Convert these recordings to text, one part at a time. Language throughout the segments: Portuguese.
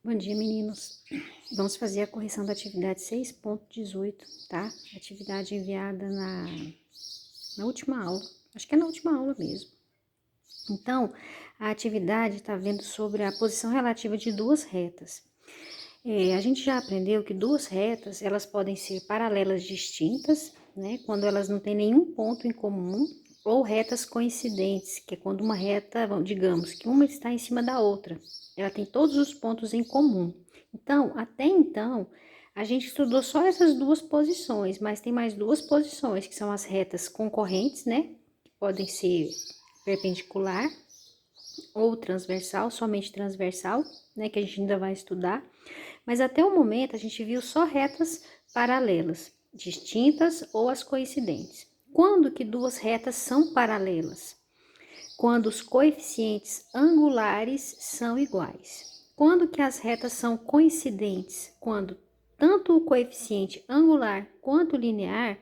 Bom dia, meninos. Vamos fazer a correção da atividade 6.18, tá? Atividade enviada na última aula. Acho que é na última aula mesmo. Então, a atividade está vendo sobre a posição relativa de duas retas. A gente já aprendeu que duas retas, elas podem ser paralelas distintas, né? Quando elas não têm nenhum ponto em comum, ou retas coincidentes, que é quando uma reta, digamos, que uma está em cima da outra. Ela tem todos os pontos em comum. Então, até então, a gente estudou só essas duas posições, mas tem mais duas posições, que são as retas concorrentes, né? Que podem ser perpendicular ou transversal, somente transversal, né? Que a gente ainda vai estudar. Mas até o momento, a gente viu só retas paralelas, distintas ou as coincidentes. Quando que duas retas são paralelas? Quando os coeficientes angulares são iguais. Quando que as retas são coincidentes? Quando tanto o coeficiente angular quanto o linear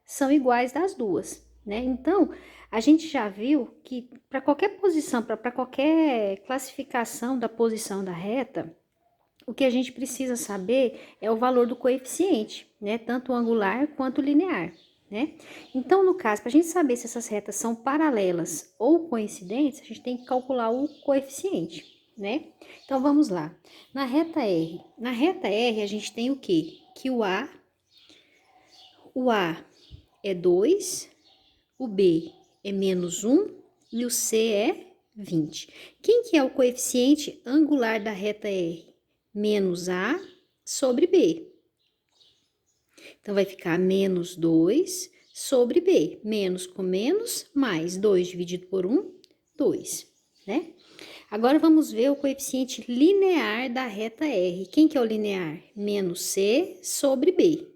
são iguais das duas, né? Então, a gente já viu que para qualquer posição, para qualquer classificação da posição da reta, o que a gente precisa saber é o valor do coeficiente, né? Tanto o angular quanto o linear, né? Então, no caso, para a gente saber se essas retas são paralelas ou coincidentes, a gente tem que calcular o coeficiente, né? Então, vamos lá. Na reta R a gente tem o quê? Que o A é 2, o B é menos 1 e o C é 20. Quem que é o coeficiente angular da reta R? Menos A sobre B. Então, vai ficar menos 2 sobre B. Menos com menos, mais 2 dividido por 1, 2, né? Agora, vamos ver o coeficiente linear da reta R. Quem que é o linear? Menos C sobre B.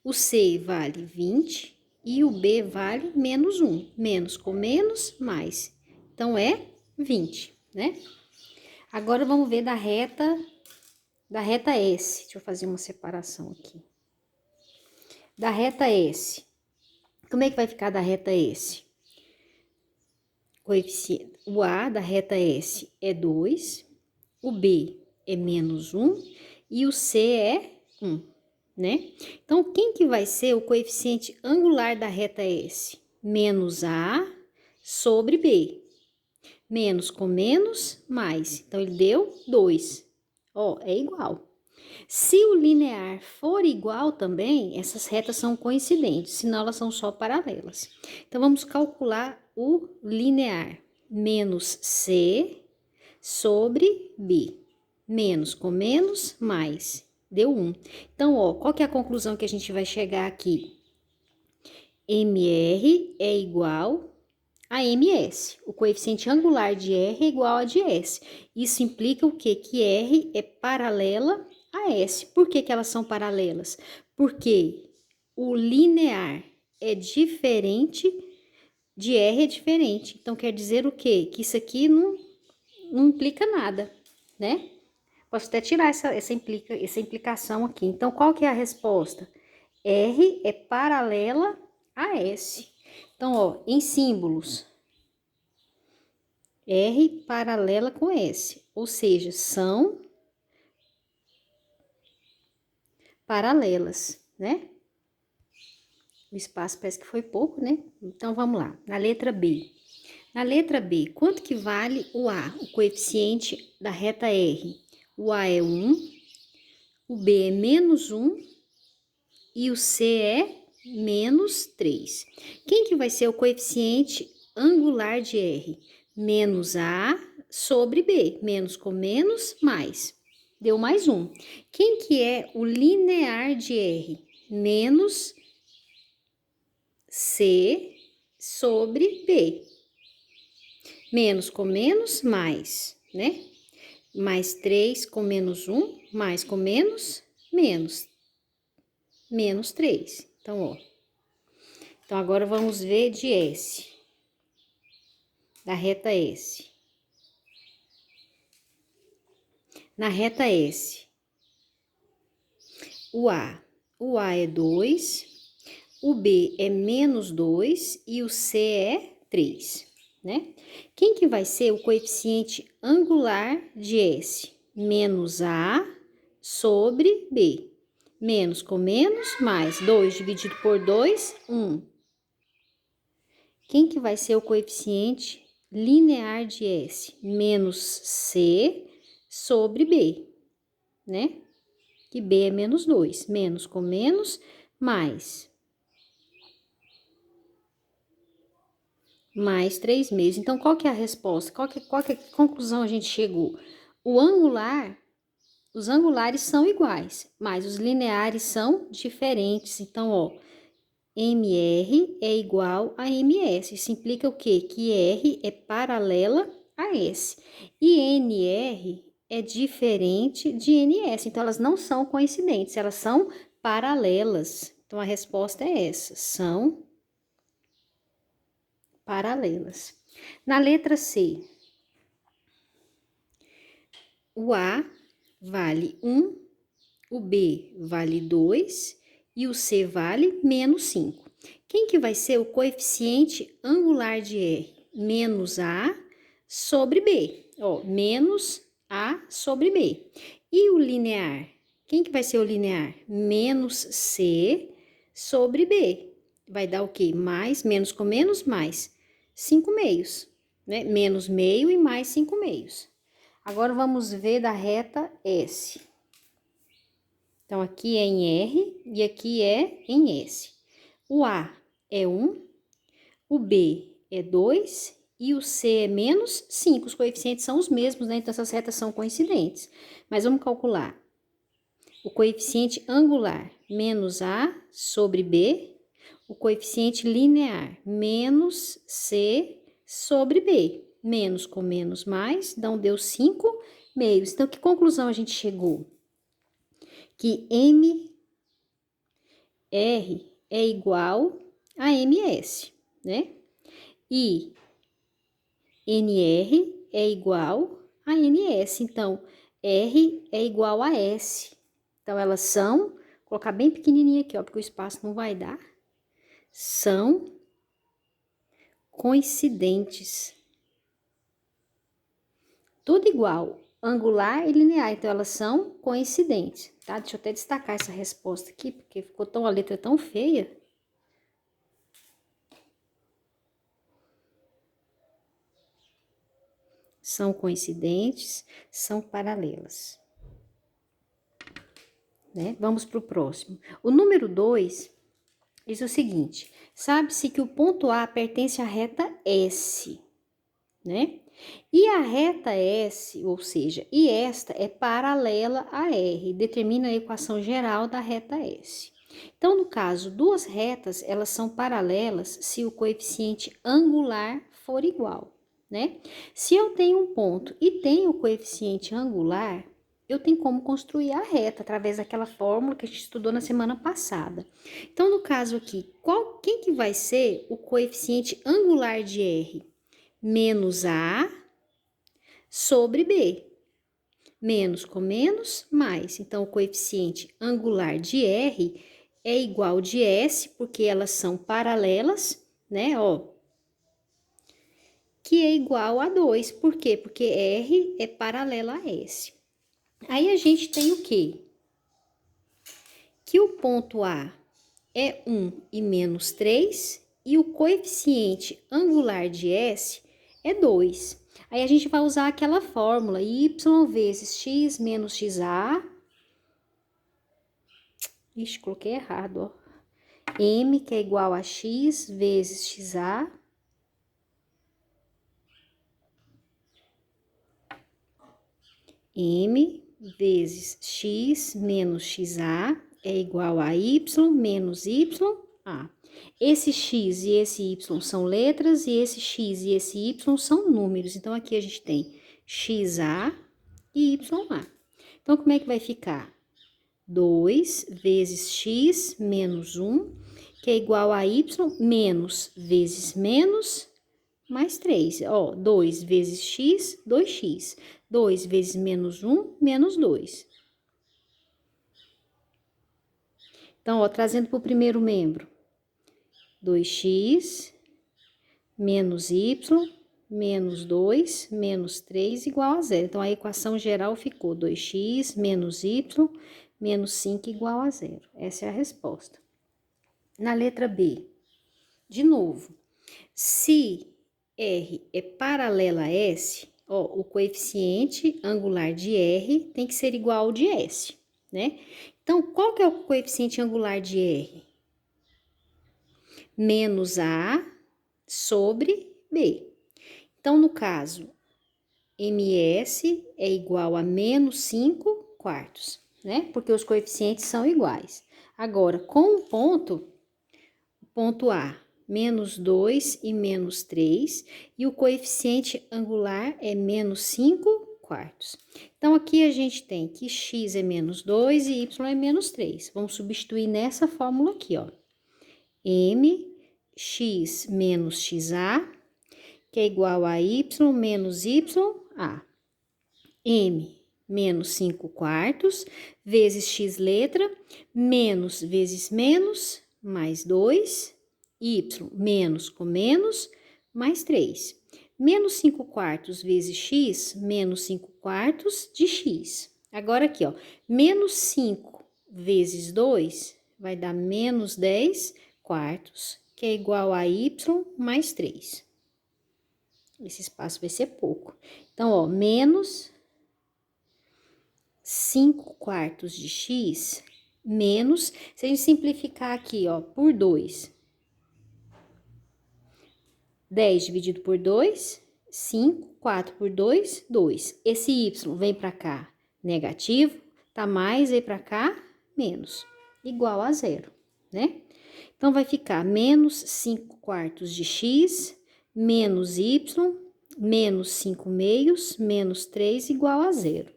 O C vale 20 e o B vale menos 1. Menos com menos, mais. Então, é 20, né? Agora, vamos ver da reta S. Deixa eu fazer uma separação aqui. Da reta S. Como é que vai ficar da reta S? O A da reta S é 2, o B é menos 1 e o C é 1, né? Então, quem que vai ser o coeficiente angular da reta S? Menos A sobre B. Menos com menos, mais. Então, ele deu 2. Ó, é igual. Se o linear for igual também, essas retas são coincidentes, senão elas são só paralelas. Então, vamos calcular o linear. Menos C sobre B. Menos com menos, mais. Deu 1. Então, ó, qual que é a conclusão que a gente vai chegar aqui? MR é igual a MS. O coeficiente angular de R é igual a de S. Isso implica o quê? Que R é paralela a S. Por que elas são paralelas? Porque o linear é diferente de R é diferente. Então, quer dizer o quê? Que isso aqui não implica nada, né? Posso até tirar essa implicação aqui. Então, qual que é a resposta? R é paralela a S. Então, ó, em símbolos, R paralela com S, ou seja, são paralelas, né? O espaço parece que foi pouco, né? Então, vamos lá. Na letra B. Na letra B, quanto que vale o A, o coeficiente da reta R? O A é 1, o B é menos 1 e o C é menos 3. Quem que vai ser o coeficiente angular de R? Menos A sobre B. Menos com menos, mais. Deu mais 1. Quem que é o linear de R? Menos C sobre B. Menos com menos, mais, né? Mais 3 com menos 1, mais com menos, menos. Menos 3. Então, ó. Então, agora vamos ver de S. Da reta S. Na reta S, o A é 2, o B é menos 2 e o C é 3, né? Quem que vai ser o coeficiente angular de S? menos A sobre B. Menos com menos, mais 2 dividido por 2, 1. Quem que vai ser o coeficiente linear de S? Menos C sobre B, né? Que B é menos 2. Menos com menos, mais 3 meses. Então, qual que é a resposta? Qual que conclusão a gente chegou? Os angulares são iguais, mas os lineares são diferentes. Então, ó, MR é igual a MS. Isso implica o quê? Que R é paralela a S. E NR é diferente de NS. Então, elas não são coincidentes, elas são paralelas. Então, a resposta é essa, são paralelas. Na letra C, o A vale 1, o B vale 2 e o C vale menos 5. Quem que vai ser o coeficiente angular de R? Menos A sobre B. Ó, menos A sobre B. E o linear? Quem que vai ser o linear? Menos C sobre B. Vai dar o quê? Mais, menos com menos, mais 5 meios, né? Menos meio e mais 5 meios. Agora, vamos ver da reta S. Então, aqui é em R e aqui é em S. O A é 1, o B é 2 e o C é menos 5. Os coeficientes são os mesmos, né? Então, essas retas são coincidentes. Mas vamos calcular. O coeficiente angular, menos A sobre B. O coeficiente linear, menos C sobre B. Menos com menos mais, então deu 5 meios. Então, que conclusão a gente chegou? Que MR é igual a MS, né? E NR é igual a NS. Então, R é igual a S. Então, elas são, vou colocar bem pequenininha aqui, ó, porque o espaço não vai dar. São coincidentes. Tudo igual, angular e linear, então elas são coincidentes, tá? Deixa eu até destacar essa resposta aqui, porque ficou a letra tão feia. São coincidentes, são paralelas. Né? Vamos para o próximo. O número 2 diz o seguinte: sabe-se que o ponto A pertence à reta S, né? E a reta S, ou seja, e esta é paralela a R, determina a equação geral da reta S. Então, no caso, duas retas, elas são paralelas se o coeficiente angular for igual, né? Se eu tenho um ponto e tenho o coeficiente angular, eu tenho como construir a reta através daquela fórmula que a gente estudou na semana passada. Então, no caso aqui, quem que vai ser o coeficiente angular de R? Menos A sobre B. Menos com menos, mais. Então, o coeficiente angular de R é igual de S, porque elas são paralelas, né? Ó, que é igual a 2. Por quê? Porque R é paralela a S. Aí, a gente tem o quê? Que o ponto A é 1 e menos 3, e o coeficiente angular de S é 2. Aí a gente vai usar aquela fórmula y vezes x menos xa. Ixi, coloquei errado, ó. M, que é igual a x vezes xa. M vezes x menos xa é igual a y menos ya. Esse x e esse y são letras e esse x e esse y são números. Então, aqui a gente tem xa e ya. Então, como é que vai ficar? 2 vezes x menos 1, que é igual a y menos vezes menos mais 3. Ó, 2 vezes x, 2x. 2 vezes menos 1, menos 2. Então, ó, trazendo para o primeiro membro. 2x menos y menos 2, menos 3, igual a zero. Então, a equação geral ficou 2x menos y, menos 5, igual a zero. Essa é a resposta. Na letra B, de novo, se R é paralela a S, ó, o coeficiente angular de R tem que ser igual ao de S, né? Então, qual que é o coeficiente angular de R? Menos A sobre B. Então, no caso, MS é igual a menos 5 quartos, né? Porque os coeficientes são iguais. Agora, com o ponto A, menos 2 e menos 3, e o coeficiente angular é menos 5 quartos. Então, aqui a gente tem que x é menos 2 e y é menos 3. Vamos substituir nessa fórmula aqui, ó. Mx menos xa, que é igual a y menos ya. M menos 5 quartos, vezes x letra, menos vezes menos, mais 2, y menos com menos, mais 3. Menos 5 quartos vezes x, menos 5 quartos de x. Agora aqui, ó, menos 5 vezes 2 vai dar menos 10 quartos, que é igual a y mais 3. Esse espaço vai ser pouco. Então, ó, menos 5 quartos de x, menos, se a gente simplificar aqui, ó, por 2. 10 dividido por 2, 5, 4 por 2, 2. Esse y vem para cá, negativo, tá mais, vem para cá, menos, igual a zero, né? Então, vai ficar menos 5 quartos de x, menos y, menos 5 meios, menos 3, igual a zero.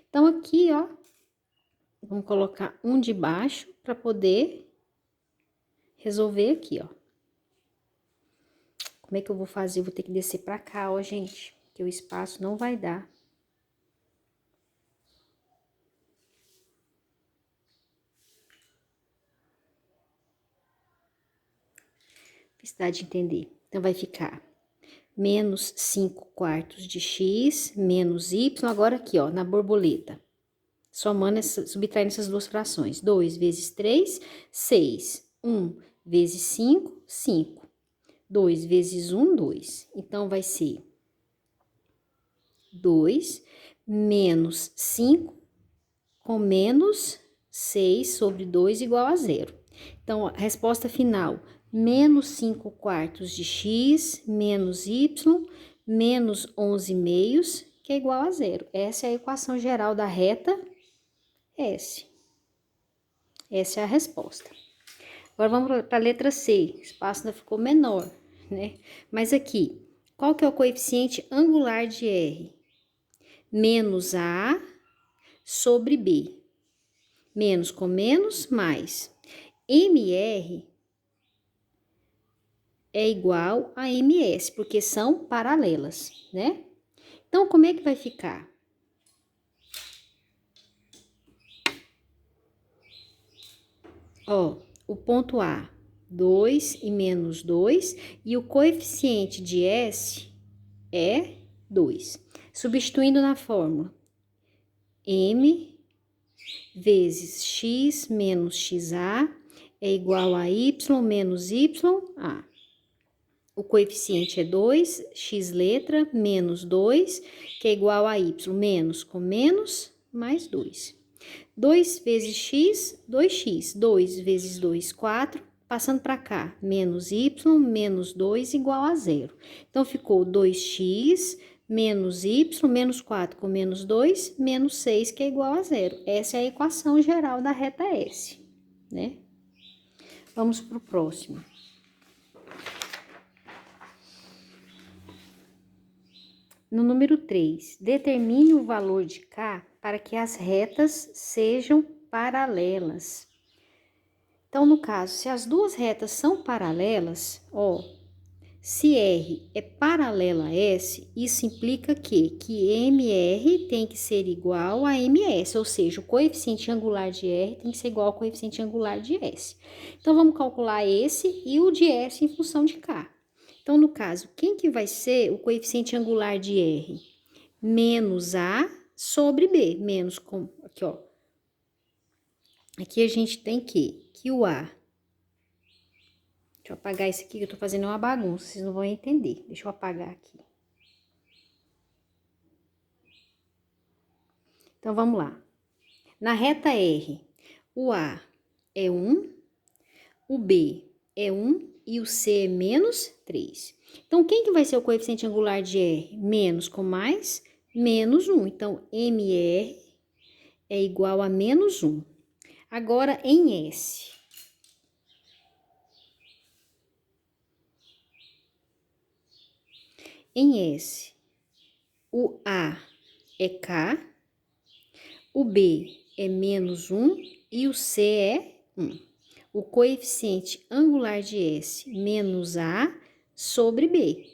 Então, aqui, ó, vamos colocar um de baixo para poder resolver aqui, ó. Como é que eu vou fazer? Eu vou ter que descer para cá, ó, gente, que o espaço não vai dar. Necessidade de entender. Então, vai ficar menos 5 quartos de x, menos y, agora aqui, ó, na borboleta. Somando, subtraindo essas duas frações. 2 vezes 3, 6. 1 vezes 5, 5. 2 vezes 1, 2. Então, vai ser 2 menos 5 com menos 6 sobre 2 igual a zero. Então, a resposta final, menos 5 quartos de x, menos y, menos 11 meios, que é igual a zero. Essa é a equação geral da reta S. Essa é a resposta. Agora, vamos para a letra C. O espaço ainda ficou menor, né? Mas aqui, qual que é o coeficiente angular de R? Menos A sobre B. Menos com menos, mais. MR é igual a MS, porque são paralelas, né? Então, como é que vai ficar? Ó, o ponto A, 2 e menos 2, e o coeficiente de S é 2. Substituindo na fórmula, M vezes x menos xa é igual a y menos ya. O coeficiente é 2, x letra, menos 2, que é igual a y, menos com menos, mais 2. 2 vezes x, 2x. 2 vezes 2, 4. Passando para cá, menos y, menos 2, igual a zero. Então, ficou 2x, menos y, menos 4 com menos 2, menos 6, que é igual a zero. Essa é a equação geral da reta S, né? Vamos para o próximo. No número 3, determine o valor de K para que as retas sejam paralelas. Então, no caso, se as duas retas são paralelas, ó, se R é paralela a S, isso implica que MR tem que ser igual a MS, ou seja, o coeficiente angular de R tem que ser igual ao coeficiente angular de S. Então, vamos calcular esse e o de S em função de K. Então, no caso, quem que vai ser o coeficiente angular de R? Menos A sobre B. Menos com... Aqui, ó. Aqui a gente tem que o A... Deixa eu apagar isso aqui, que eu tô fazendo uma bagunça. Vocês não vão entender. Deixa eu apagar aqui. Então, vamos lá. Na reta R, o A é 1, o B é 1 e o C é menos 3. Então, quem que vai ser o coeficiente angular de R? Menos com mais, menos 1. Então, MR é igual a menos 1. Agora, em S. Em S, o A é K, o B é menos 1 e o C é 1. O coeficiente angular de S menos A sobre B.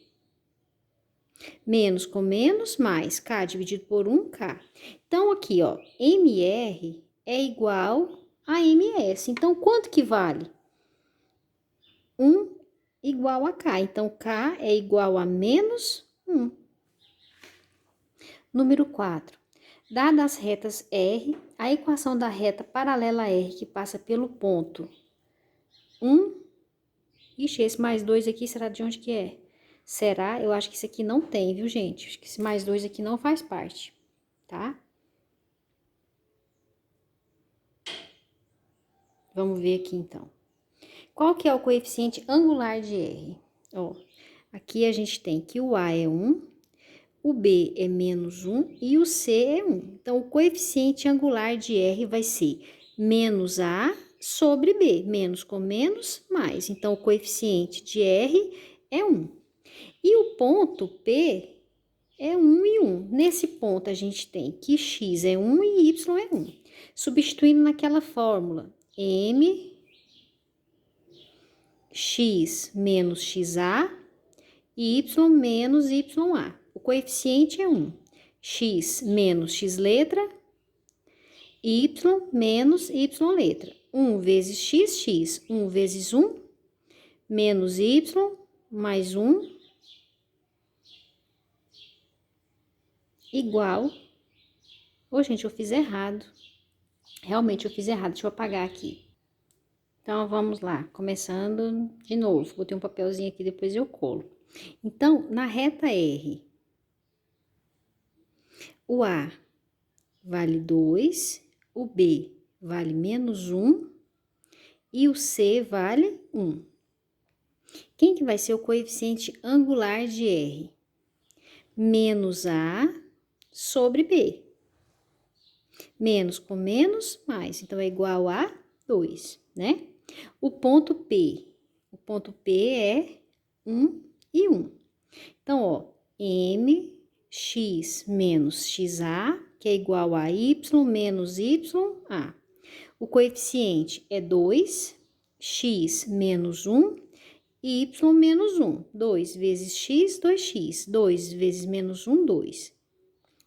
Menos com menos, mais K dividido por 1K. Então, aqui, ó, MR é igual a MS. Então, quanto que vale? 1 igual a K. Então, K é igual a menos 1. Número 4. Dadas as retas R, a equação da reta paralela a R que passa pelo ponto 1. Ixi, esse mais 2 aqui será de onde que é? Será? Eu acho que isso aqui não tem, viu, gente? Acho que esse mais 2 aqui não faz parte, tá? Vamos ver aqui, então. Qual que é o coeficiente angular de R? Ó, aqui a gente tem que o A é 1, o B é menos 1 e o C é 1. Então, o coeficiente angular de R vai ser menos A sobre B. Menos com menos, mais. Então, o coeficiente de R é 1. E o ponto P é 1 e 1. Nesse ponto, a gente tem que x é 1 e y é 1. Substituindo naquela fórmula, m x menos xa e y menos ya. O coeficiente é 1. X menos x letra, y menos y letra. 1 vezes x, x. 1 vezes 1, menos y, mais 1, igual... Ô, gente, eu fiz errado. Realmente, eu fiz errado. Deixa eu apagar aqui. Então, vamos lá. Começando de novo. Botei um papelzinho aqui, depois eu colo. Então, na reta R, o A vale 2, o B vale menos 1 e o C vale 1. Quem que vai ser o coeficiente angular de R? Menos A sobre B. Menos com menos, mais. Então, é igual a 2, né? O ponto P é 1 e 1. Então, ó, mx menos xa, que é igual a y menos ya. O coeficiente é 2, x menos 1 e y menos 1. 2 vezes x, 2x. 2 vezes menos 1, 2.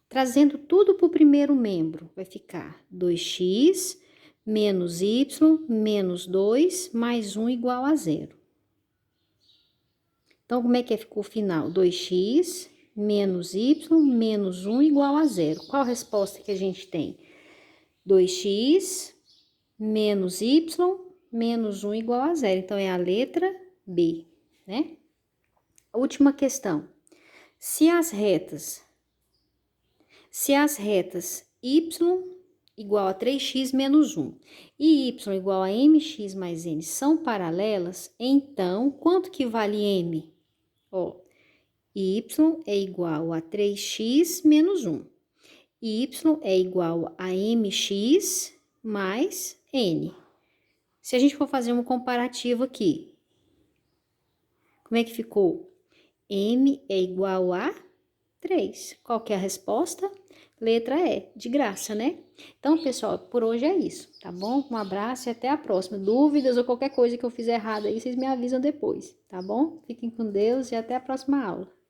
Trazendo tudo para o primeiro membro, vai ficar 2x menos y menos 2 mais 1 igual a 0. Então, como é que ficou o final? 2x menos y menos 1 igual a 0. Qual a resposta que a gente tem? 2x menos y menos 1 igual a 0. Então, é a letra B, né? Última questão. Se as retas y igual a 3x menos 1 e y igual a mx mais n são paralelas, então, quanto que vale m? Ó, y é igual a 3x menos 1. Y é igual a mx mais n. Se a gente for fazer um comparativo aqui, como é que ficou? M é igual a 3. Qual que é a resposta? Letra E, de graça, né? Então, pessoal, por hoje é isso, tá bom? Um abraço e até a próxima. Dúvidas ou qualquer coisa que eu fizer errado aí, vocês me avisam depois, tá bom? Fiquem com Deus e até a próxima aula.